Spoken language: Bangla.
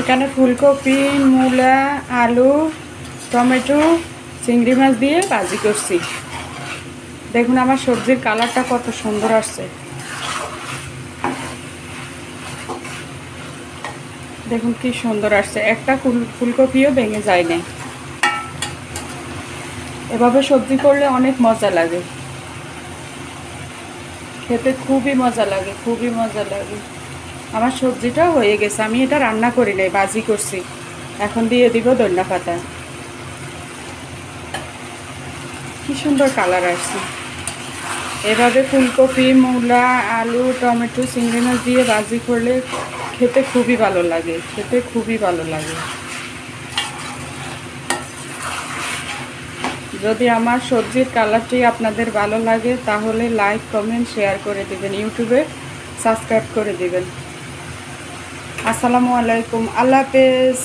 এখানে ফুলকপি, মূলা, আলু, টমেটো, চিংড়ি মাছ দিয়ে ভাজি করছি। দেখুন আমার সবজির কালারটা কত সুন্দর আসছে। দেখুন কি সুন্দর আসছে, একটা ফুলকপিও ভেঙে যায় না। এভাবে সবজি করলে অনেক মজা লাগে, খেতে খুবই মজা লাগে, খুবই মজা লাগে। আমার সবজিটাও হয়ে গেছে, আমি এটা রান্না করি নাই, ভাজি করছি। এখন দিয়ে দিব ধনিয়া পাতা। কি সুন্দর কালার আসছে। এভাবে ফুলকপি, মূলা, আলু, টমেটো, চিংড়ি মাছ দিয়ে ভাজি করলে খেতে খুবই ভালো লাগে, খেতে খুবই ভালো লাগে। যদি আমার সবজির কালারটি আপনাদের ভালো লাগে তাহলে লাইক, কমেন্ট, শেয়ার করে দিবেন, ইউটিউবে সাবস্ক্রাইব করে দিবেন। আসসালামু আলাইকুম, আল্লাহ হাফেজ।